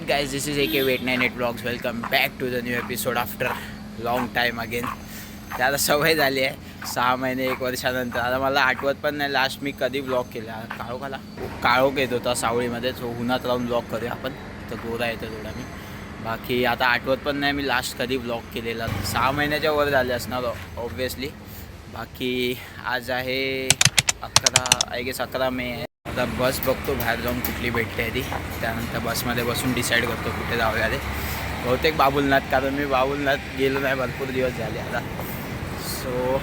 guys, this is AK898 Vlogs. Welcome back to the new episode after long time again. ते आता सवय झाली आहे 6 महिने 1 वर्षानंतर. आता मला आठवत पण नाही लास्ट मी कधी ब्लॉग केला. काळोख येत होता सावळीमध्ये, सो उन्हात राहून ब्लॉग करूया आपण. तर गोरा येतो थोडा मी. बाकी आता आठवत पण नाही मी लास्ट कधी ब्लॉग केलेला. 6 महिन्याच्या वर झाले असणार ऑब्व्हियसली. बाकी आज आहे 11 मे आहे. आता बस बघतो बाहेर जाऊन कुठली भेटते आहे ती, त्यानंतर बसमध्ये बसून डिसाईड करतो कुठे जाऊया ते. बहुतेक बाबुलनाथ, कारण मी बाबुलनाथ गेलो नाही भरपूर दिवस झाले आता. सो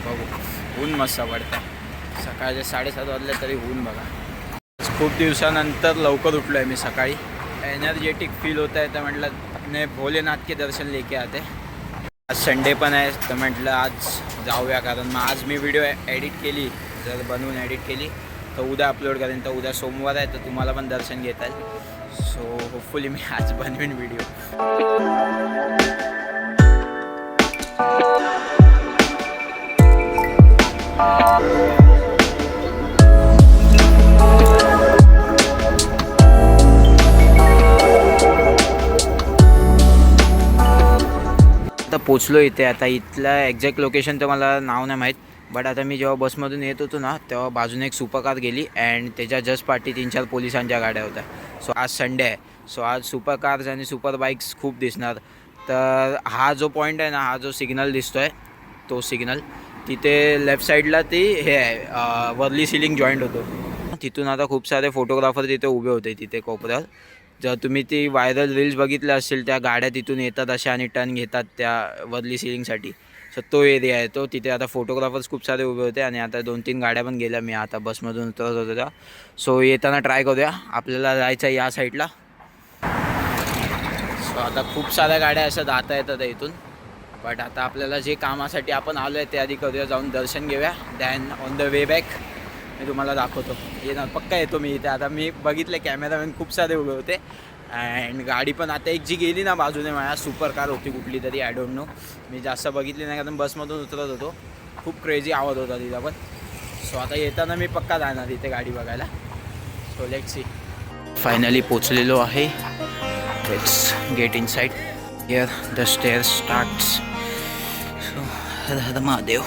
बघू. ऊन मस्त पडतं आहे. सकाळचे 7:30 वाजले तरी ऊन बघा. खूप दिवसानंतर लवकर उठलो आहे मी सकाळी. एनर्जेटिक फील होत आहे, तर म्हटलं ने भोलेनाथ के दर्शन लेके आते. आज संडे पण आहे, तर म्हटलं आज जाऊया, कारण मग आज मी व्हिडिओ एडिट केली, जर बनवून एडिट केली तर उद्या अपलोड करेन. तर उद्या सोमवार आहे, तर तुम्हाला पण दर्शन घेता येईल. सो होपफुली मी आज बनवीन व्हिडिओ. आता पोचलो इथे. आता इथलं एक्झॅक्ट लोकेशन तर मला नाव नाही माहीत, बट आता मी जेव्हा बसमधून येत होतो ना, तेव्हा बाजूने एक सुपर कार गेली अँड त्याच्या जस्ट पाठी 3-4 पोलिसांच्या गाड्या होत्या. सो आज संडे आहे, सो आज सुपर कार्स आणि सुपर बाईक्स खूप दिसणार. तर हा जो पॉईंट आहे ना, हा जो सिग्नल दिसतो आहे, तो सिग्नल तिथे लेफ्ट साईडला ती हे आहे, वर्ली सिलिंग जॉईंट होतो. तिथून आता खूप सारे फोटोग्राफर तिथे उभे होते तिथे कोपऱ्यावर. जर तुम्ही ती व्हायरल रील्स बघितल्या असतील, त्या गाड्या तिथून येतात अशा आणि टर्न घेतात त्या वर्ली सिलिंगसाठी. सो तो एरिया आहे तो. तिथे आता फोटोग्राफर्स खूप सारे उभे होते आणि आता 2-3 गाड्या पण गेल्या. मी आता बसमधून उतरत होतो त्या. सो येताना ट्राय करूया. आपल्याला जायचं आहे या साईडला. सो आता खूप साऱ्या गाड्या अशा जाता येतात इथून, बट आता आपल्याला जे कामासाठी आपण आलो आहे ते आधी करूया. जाऊन दर्शन घेऊया, then on the way back मी तुम्हाला दाखवतो. येणार पक्का येतो मी इथे. आता मी बघितले कॅमेरामॅन खूप सारे उभे होते अँड गाडी पण आता एक जी गेली ना बाजूने, माझ्या सुपर कार होती कुठली तरी, आय डोंट नो. मी जास्त बघितली नाही कारण बसमधून उतरत होतो. खूप क्रेझी आवाज होता तिथं पण. सो आता येताना मी पक्का जाणार इथे गाडी बघायला. So let's see. फायनली पोचलेलो आहे. Let's get inside. Here the stairs starts. So Har Har Mahadev.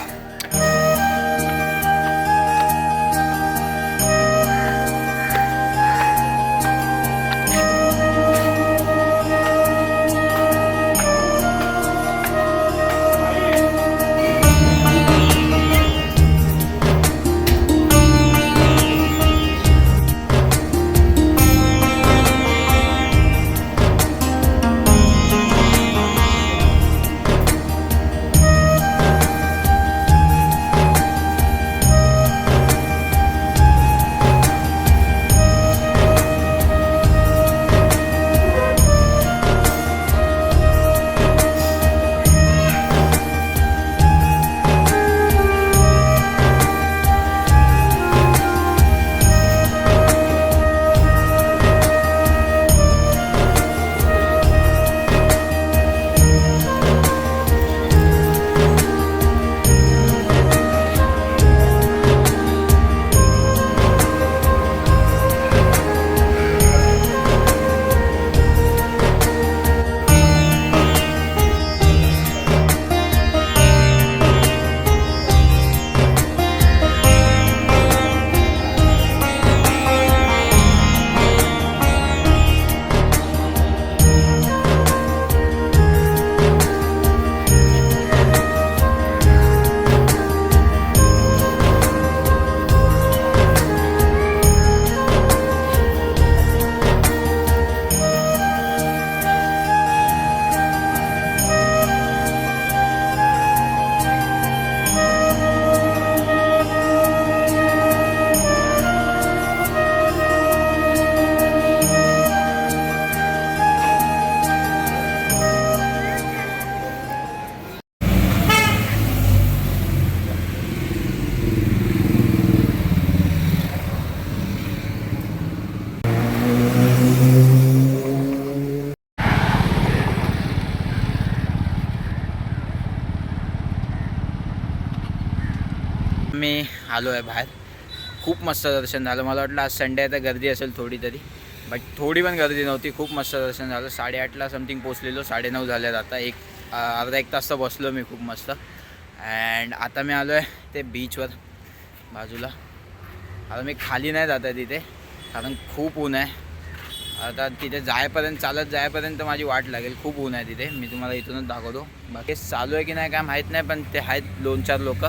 मी आलो आहे बाहेर. खूप मस्त दर्शन झालं. मला वाटलं आज संडे आहे तर गर्दी असेल थोडी तरी, बट थोडी पण गर्दी नव्हती, खूप मस्त दर्शन झालं. 8:30ला समथिंग पोचलेलो, 9:30 झाल्यात आता. अर्धा एक तास तर बसलो मी खूप मस्त. अँड आता मी आलो आहे ते बीचवर बाजूला. आता मी खाली नाही जात आहे तिथे, कारण खूप ऊन आहे. आता तिथे चालत जायपर्यंत माझी वाट लागेल. खूप ऊन आहे तिथे, मी तुम्हाला इथूनच दाखवतो. बाकी चालू आहे की नाही काय माहीत नाही, पण ते आहेत 2-4 लोक.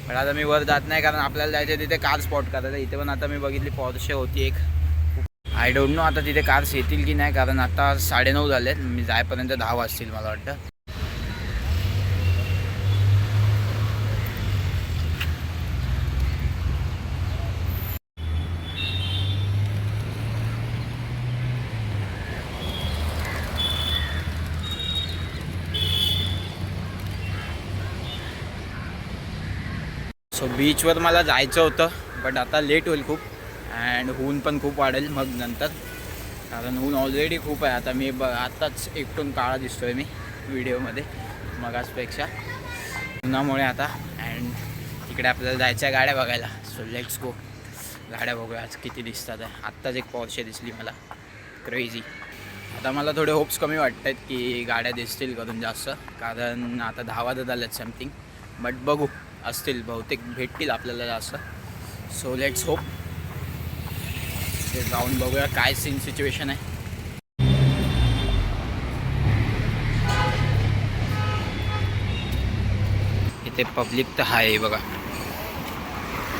पण आता मी वर जात नाही, कारण आपल्याला जायचं तिथे कार स्पॉट करायचं. इथे पण आता मी बघितली पॉर्शे होती एक. आय डोंट नो आता तिथे कार्स येतील की नाही, कारण आता 9:30 झालेत. मी जायपर्यंत 10 वाजतील मला वाटतं. सो बीचवर मला जायचं होतं, बट आता लेट होईल खूप. अँड ऊन पण खूप वाढेल मग नंतर, कारण ऊन ऑलरेडी खूप आहे. आता मी आत्ताच एकटून काळा दिसतो आहे मी व्हिडिओमध्ये मगाचपेक्षा उन्हामुळे आता. अँड तिकडे आपल्याला जायच्या गाड्या बघायला. So let's go. गाड्या बघूया आज किती दिसतात आहे. आत्ताच एक पॉर्शे दिसली मला, क्रेझी. आता मला थोडे होप्स कमी वाटत आहेत की गाड्या दिसतील करून जास्त, कारण आता 10 वाजत आल्यात समथिंग. बट बघू, असतील बहुतेक, भेटतील आपल्याला जास्त. So let's hope. ते जाऊन बघूया काय सिच्युएशन आहे. इथे पब्लिक तर आहे बघा,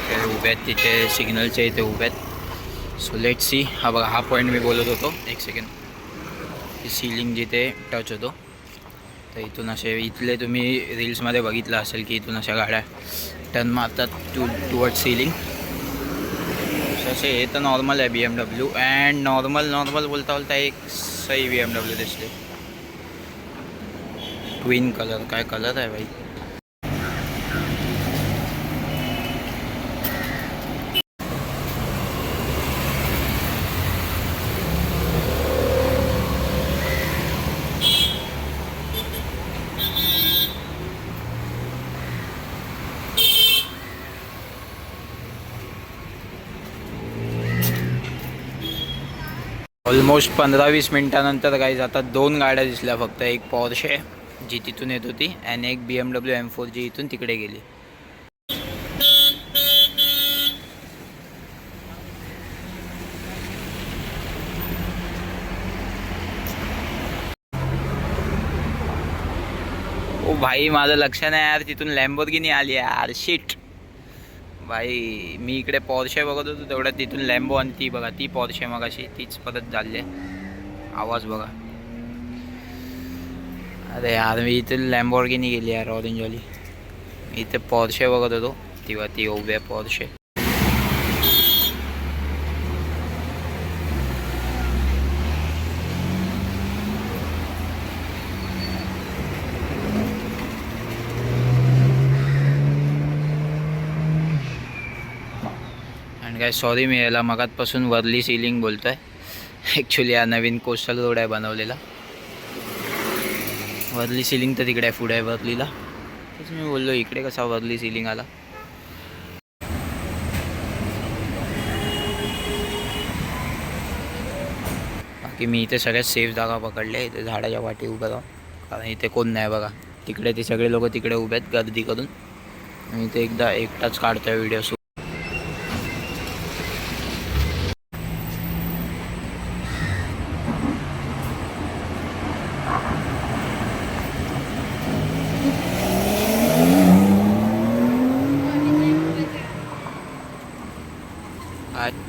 ते उभे आहेत तिथे सिग्नलच्या इथे उभे आहेत. So let's C. हा बघा, हा पॉईंट मी बोलत होतो. एक सेकंड. ती सीलिंग जिथे टच होतो, तर इथून असे इथले तुम्ही रील्समध्ये बघितलं असेल की इथून अशा गाड्या टर्न मारतात टुवर्ड सीलिंग. असे हे तर नॉर्मल आहे BMW. अँड नॉर्मल बोलता एक सही BMW दिसते. ट्विन कलर, काय कलर आहे भाई. ऑलमोस्ट 15-20 मिनटानंतर गाईज आता 2 गाड्या दिसल्या फक्त. एक पॉर्शे जी तिथून येत होती, आणि एक BMW M4 जी इथून तिकडे गेली. ओ भाई, माझं लक्ष नाही यार, तिथून लॅम्बोर्गिनी आली यार. शिट भाई, मी इकडे पॉर्शे बघत होतो तेवढ्यात तिथून लॅम्बो, आणि ती बघा ती पॉर्शे मग अशी तीच परत झाली आहे. आवाज बघा. अरे यार, मी इथे लॅम्बोर्गिनी गेली यार, ऑरेंजवाली. मी इथे पॉर्शे बघत होतो, ती उभी आहे पॉर्शे. आणि काय, सॉरी मी याला मगातपासून वर्ली सीलिंग बोलतो आहे. ॲक्च्युली हा नवीन कोस्टल रोड आहे बनवलेला. वर्ली सीलिंग तर तिकडे आहे, पुढे आहे वर्लीला. तेच मी बोललो, इकडे कसा वर्ली सीलिंग आला. बाकी मी इथे सगळ्यात सेफ जागा पकडले, इथे झाडाच्या वाटी उभं राहून, कारण इथे कोण नाही बघा. तिकडे ते सगळे लोक तिकडे उभे आहेत गर्दी करून. मी इथे एकटाच काढतोय व्हिडिओ.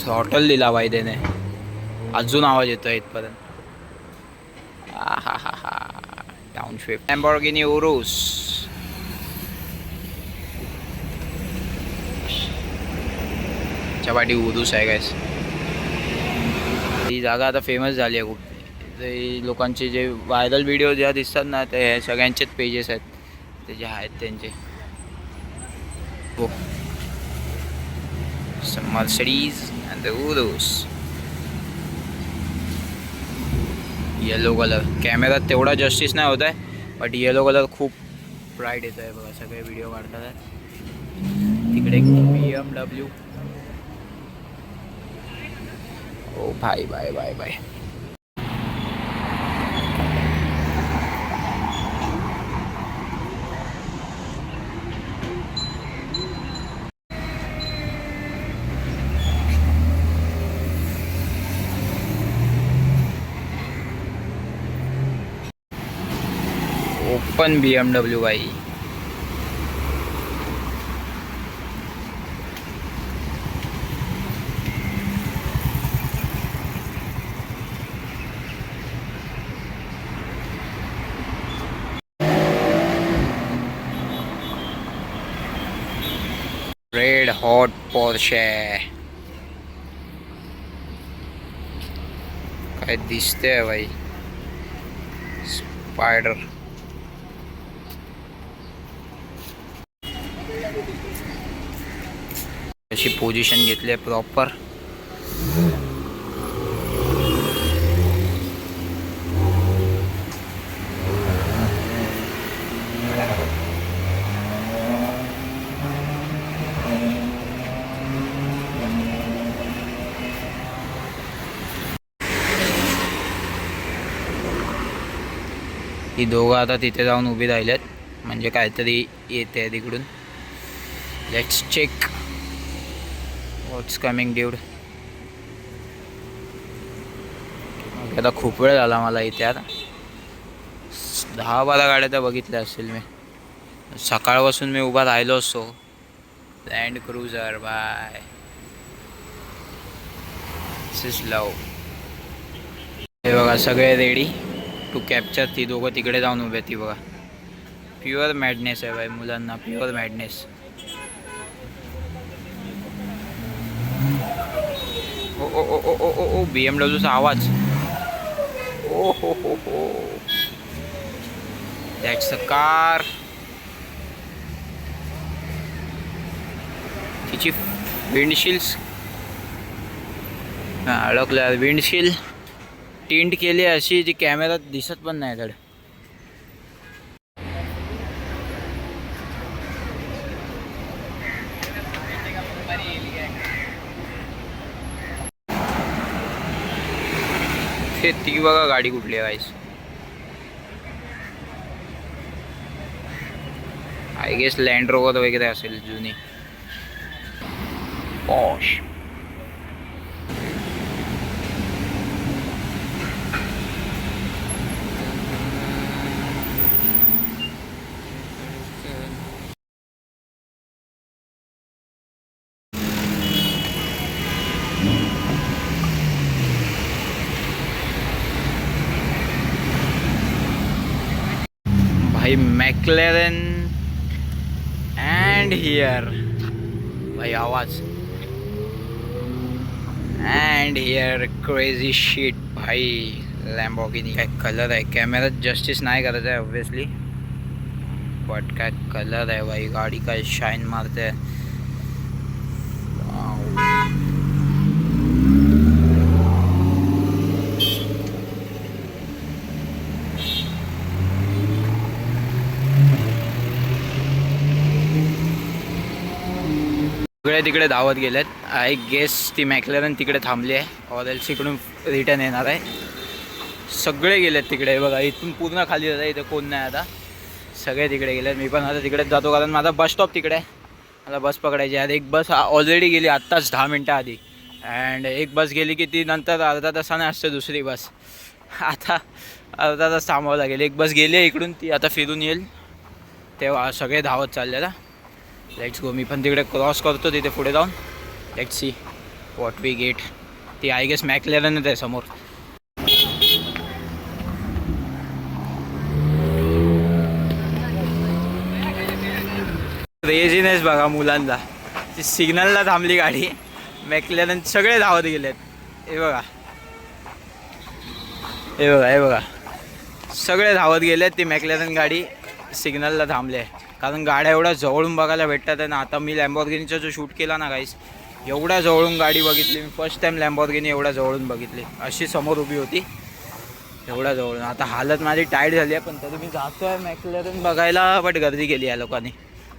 थ्रॉटल दिला बाई त्याने, अजून आवाज येतोय इथपर्यंत. हा टाउनशिप लॅम्बोर्गिनी उरुस. चपाटी उरुस आहे गाइस. ही जागा आता फेमस झाली आहे खूप. ते लोकांचे जे व्हायरल व्हिडिओ ज्या दिसतात ना, ते सगळ्यांचेच पेजेस आहेत ते जे आहेत त्यांचे. हो, Mercedes and the Urus. Yellow colour कॅमेरात तेवढा जस्टिस नाही होत आहे, बट येलो कलर खूप ब्राईट येतो आहे बघा. सगळे व्हिडिओ काढतात आहे. तिकडे एक BMW. ओ भाई bye bye bye. Open BMW भाई. Red hot Porsche. काय दिसतंय भाई. स्पायडर. अशी पोझिशन घेतली आहे प्रॉपर. ही दोघं आता तिथे जाऊन उभी राहिलेत, म्हणजे काहीतरी येते तिकडून. Let's check what's coming dude. आता खूप वेळ झाला मला इथे. आता 10-12 गाड्या तर बघितल्या असतील मी. सकाळपासून मी उभा राहिलो असतो. Land Cruiser bye. This is love. हे बघा सगळे रेडी टू कॅप्चर. ती दोघं तिकडे जाऊन उभे. ती बघा प्युअर मॅडनेस आहे बाई मुलांना. Pure madness. ओ ओ ओ ओ ओ ओ BMWचा आवाज. ओ हो दॅट्स अ कार. तिची विंडशील्ड्स अडकल्या. विंडशील्ड टिंट केली अशी जी कॅमेरात दिसत पण नाही धड. ते ती बघा गाडी कुठली आहे. आय गेस लँड रोवर वगैरे असेल जुनी. पॉश. भाई मॅक्लेरन अँड हियर भाई आवाज. अँड हियर क्रेझी शीट भाई. लॅम्बोर्गिनी. काय कलर आहे. कॅमेरात जस्टिस नाही करत आहे ऑब्विसली, बट काय कलर आहे भाई. गाडी काय शाईन मारते. सगळे तिकडे धावत गेलेत. आय गेस ती मॅक्लेरन तिकडे थांबली आहे. ऑर एल्स इकडून रिटर्न येणार आहे. सगळे गेलेत तिकडे बघा. इथून पूर्ण खाली जातं. इथं कोण नाही आता. सगळे तिकडे गेलेत. मी पण आता तिकडेच जातो कारण माझा बस स्टॉप तिकडे आहे. मला बस पकडायची आहे. एक बस ऑलरेडी गेली आत्ताच 10 मिनटं आधी. अँड एक बस गेली की ती नंतर अर्धा तासाने असते दुसरी बस. आता अर्धा तास थांबावं लागेल. एक बस गेली आहे इकडून, ती आता फिरून येईल. तेव्हा सगळे धावत चालले ना. Let's go. मी पण तिकडे क्रॉस करतो तिथे पुढे जाऊन. Let's see what we get. ती आय गेस मॅक्लेरनच आहे समोर. क्रेझीनेस बघा मुलांना. ती सिग्नलला थांबली गाडी. मॅक्लेरन सगळे धावत गेलेत. हे बघा हे बघा हे बघा. सगळे धावत गेलेत. ती मॅक्लेरन गाडी सिग्नलला थांबली आहे कारण गाड्या एवढ्या जवळून बघायला भेटतात आहे ना. आता मी लॅम्बोर्गिनीचा जो शूट केला ना गाईस, एवढ्या जवळून गाडी बघितली मी. फर्स्ट टाईम लॅम्बोर्गिनी एवढ्या जवळून बघितली. अशी समोर उभी होती एवढ्या जवळून. आता हालत माझी टाईट झाली आहे, पण तरी मी जातो आहे मॅक्लेरन बघायला. बट गर्दी केली आहे लोकांनी.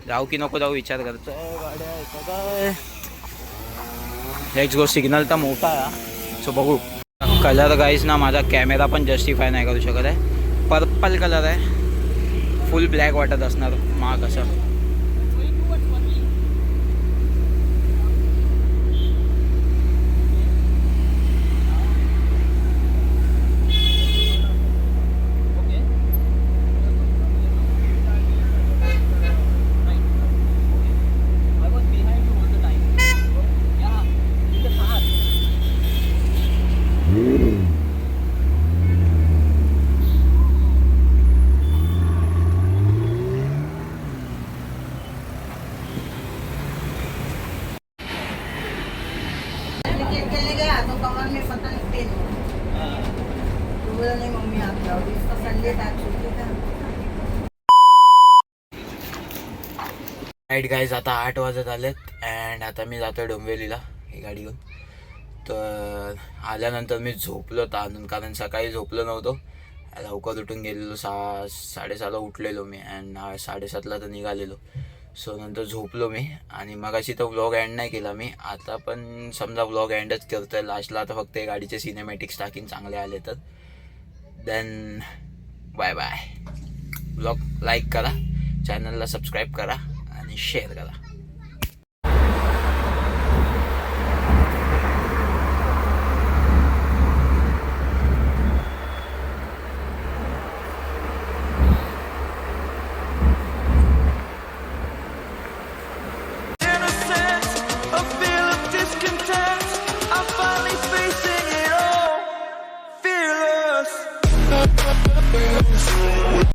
जाऊ की नको जाऊ विचार करतो आहे. गाड्या काय. Let's go. सिग्नल तर मोठा आहे. सो बघू. कलर गाईज ना माझा कॅमेरा पण जस्टिफाय नाही करू शकत आहे. पर्पल कलर आहे, फुल ब्लॅक वाटत असणार महाग असं. राईट गाईज, आता 8 वाजत आलेत अँड आता मी जातो आहे डोंबिवलीला ही गाडी घेऊन. तर आल्यानंतर मी झोपलो ताणून, कारण सकाळी झोपलो नव्हतो. लवकर उठून गेलेलो, 6-6:30ला उठलेलो मी अँड 7:30ला तर निघालेलो. सो नंतर झोपलो मी आणि मगाशी तर व्लॉग एंड नाही केला मी. आता पण समजा व्लॉग एंडच करतो आहे लास्टला. आता फक्त गाडीचे सिनेमॅटिक्स टाकीन चांगले आले तर. Then bye bye. Vlog like करा, चॅनलला सबस्क्राईब करा आणि शेअर करा.